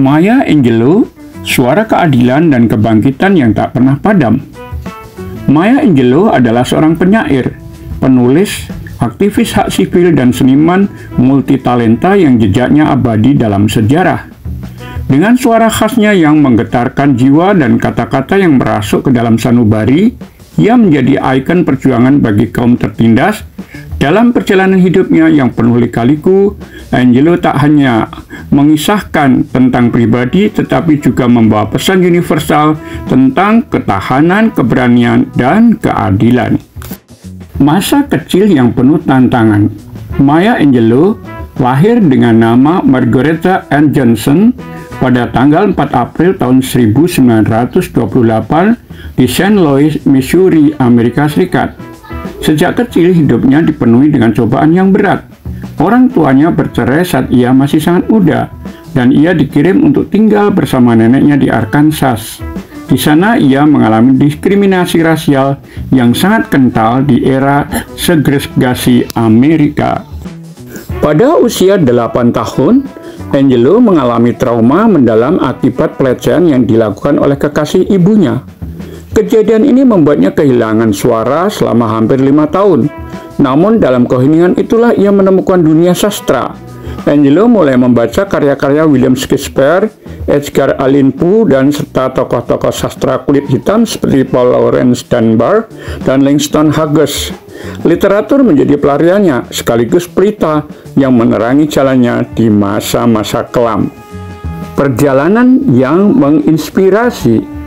Maya Angelou, suara keadilan dan kebangkitan yang tak pernah padam. Maya Angelou adalah seorang penyair, penulis, aktivis hak sipil dan seniman multitalenta yang jejaknya abadi dalam sejarah. Dengan suara khasnya yang menggetarkan jiwa dan kata-kata yang merasuk ke dalam sanubari, ia menjadi ikon perjuangan bagi kaum tertindas. Dalam perjalanan hidupnya yang penuh lika-liku, Angelou tak hanya mengisahkan tentang pribadi, tetapi juga membawa pesan universal tentang ketahanan, keberanian, dan keadilan. Masa kecil yang penuh tantangan. Maya Angelou lahir dengan nama Margaretha Ann Johnson pada tanggal 4 April tahun 1928 di St. Louis, Missouri, Amerika Serikat. Sejak kecil hidupnya dipenuhi dengan cobaan yang berat. Orang tuanya bercerai saat ia masih sangat muda, dan ia dikirim untuk tinggal bersama neneknya di Arkansas. Di sana ia mengalami diskriminasi rasial yang sangat kental di era segregasi Amerika. Pada usia 8 tahun, Angelou mengalami trauma mendalam akibat pelecehan yang dilakukan oleh kekasih ibunya. Kejadian ini membuatnya kehilangan suara selama hampir 5 tahun. Namun dalam keheningan itulah ia menemukan dunia sastra. Angelou mulai membaca karya-karya William Shakespeare, Edgar Allan Poe, dan serta tokoh-tokoh sastra kulit hitam seperti Paul Laurence Dunbar dan Langston Hughes. Literatur menjadi pelariannya sekaligus pelita yang menerangi jalannya di masa-masa kelam. Perjalanan yang menginspirasi.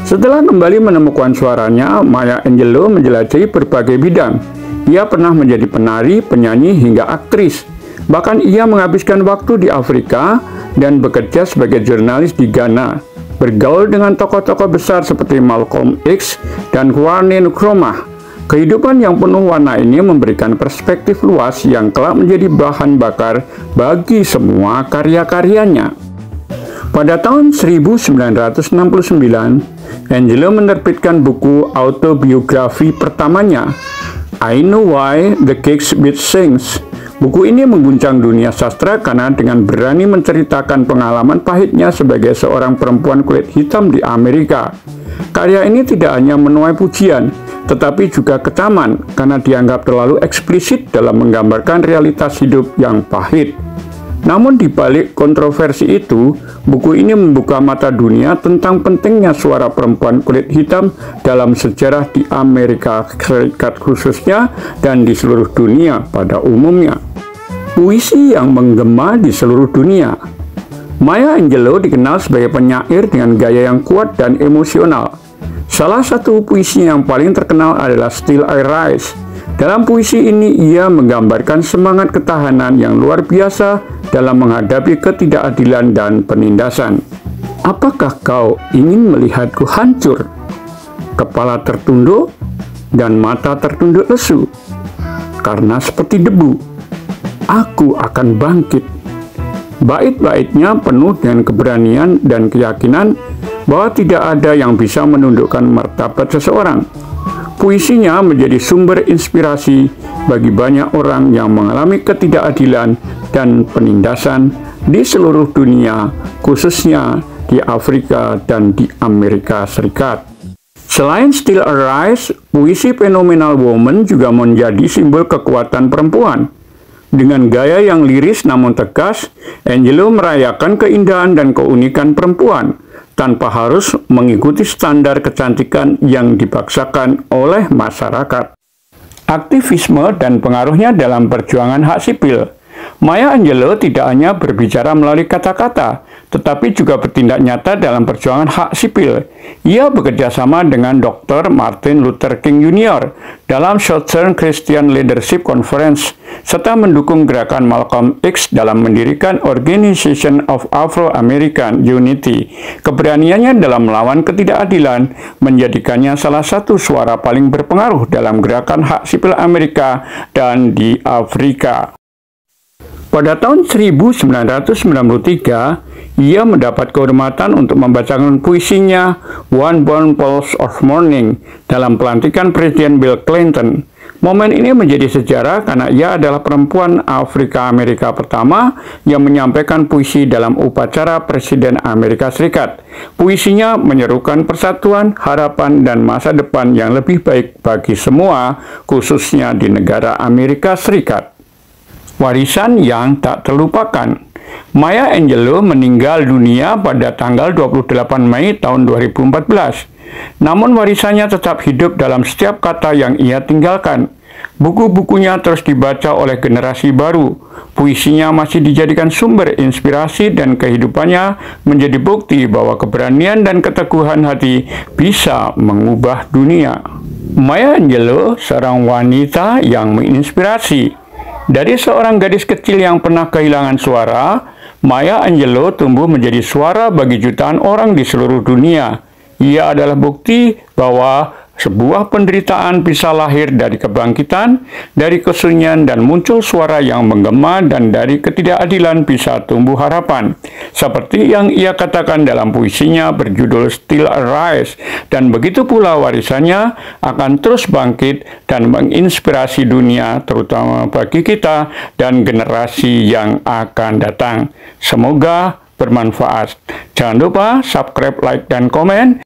Setelah kembali menemukan suaranya, Maya Angelou menjelajahi berbagai bidang. Ia pernah menjadi penari, penyanyi, hingga aktris. Bahkan ia menghabiskan waktu di Afrika dan bekerja sebagai jurnalis di Ghana. Bergaul dengan tokoh-tokoh besar seperti Malcolm X dan Kwame Nkrumah. Kehidupan yang penuh warna ini memberikan perspektif luas yang kelak menjadi bahan bakar bagi semua karya-karyanya. Pada tahun 1969, Angelou menerbitkan buku autobiografi pertamanya, I Know Why the Cage Bird Sings. Buku ini mengguncang dunia sastra karena dengan berani menceritakan pengalaman pahitnya sebagai seorang perempuan kulit hitam di Amerika. Karya ini tidak hanya menuai pujian, tetapi juga kecaman karena dianggap terlalu eksplisit dalam menggambarkan realitas hidup yang pahit. Namun di balik kontroversi itu, buku ini membuka mata dunia tentang pentingnya suara perempuan kulit hitam dalam sejarah di Amerika Serikat khususnya dan di seluruh dunia pada umumnya. Puisi yang menggema di seluruh dunia. Maya Angelou dikenal sebagai penyair dengan gaya yang kuat dan emosional. Salah satu puisi yang paling terkenal adalah Still I Rise. Dalam puisi ini ia menggambarkan semangat ketahanan yang luar biasa dalam menghadapi ketidakadilan dan penindasan. Apakah kau ingin melihatku hancur? Kepala tertunduk dan mata tertunduk lesu. Karena seperti debu, aku akan bangkit. Bait-baitnya penuh dengan keberanian dan keyakinan bahwa tidak ada yang bisa menundukkan martabat seseorang. Puisinya menjadi sumber inspirasi bagi banyak orang yang mengalami ketidakadilan dan penindasan di seluruh dunia, khususnya di Afrika dan di Amerika Serikat. Selain Still Arise, puisi Phenomenal Woman juga menjadi simbol kekuatan perempuan. Dengan gaya yang liris namun tegas, Angelou merayakan keindahan dan keunikan perempuan tanpa harus mengikuti standar kecantikan yang dipaksakan oleh masyarakat. Aktivisme dan pengaruhnya dalam perjuangan hak sipil. Maya Angelou tidak hanya berbicara melalui kata-kata, tetapi juga bertindak nyata dalam perjuangan hak sipil. Ia bekerja sama dengan Dr. Martin Luther King Jr. dalam Southern Christian Leadership Conference, serta mendukung gerakan Malcolm X dalam mendirikan Organization of Afro-American Unity. Keberaniannya dalam melawan ketidakadilan menjadikannya salah satu suara paling berpengaruh dalam gerakan hak sipil Amerika dan di Afrika. Pada tahun 1993, ia mendapat kehormatan untuk membacakan puisinya One Born Pulse of Morning dalam pelantikan Presiden Bill Clinton. Momen ini menjadi sejarah karena ia adalah perempuan Afrika Amerika pertama yang menyampaikan puisi dalam upacara Presiden Amerika Serikat. Puisinya menyerukan persatuan, harapan, dan masa depan yang lebih baik bagi semua, khususnya di negara Amerika Serikat. Warisan yang tak terlupakan. Maya Angelou meninggal dunia pada tanggal 28 Mei tahun 2014. Namun warisannya tetap hidup dalam setiap kata yang ia tinggalkan. Buku-bukunya terus dibaca oleh generasi baru. Puisinya masih dijadikan sumber inspirasi dan kehidupannya menjadi bukti bahwa keberanian dan keteguhan hati bisa mengubah dunia. Maya Angelou seorang wanita yang menginspirasi. Dari seorang gadis kecil yang pernah kehilangan suara, Maya Angelou tumbuh menjadi suara bagi jutaan orang di seluruh dunia. Ia adalah bukti bahwa sebuah penderitaan bisa lahir dari kebangkitan, dari kesunyian dan muncul suara yang menggema, dan dari ketidakadilan bisa tumbuh harapan. Seperti yang ia katakan dalam puisinya berjudul Still Arise, dan begitu pula warisannya akan terus bangkit dan menginspirasi dunia, terutama bagi kita dan generasi yang akan datang. Semoga bermanfaat. Jangan lupa subscribe, like, dan komen.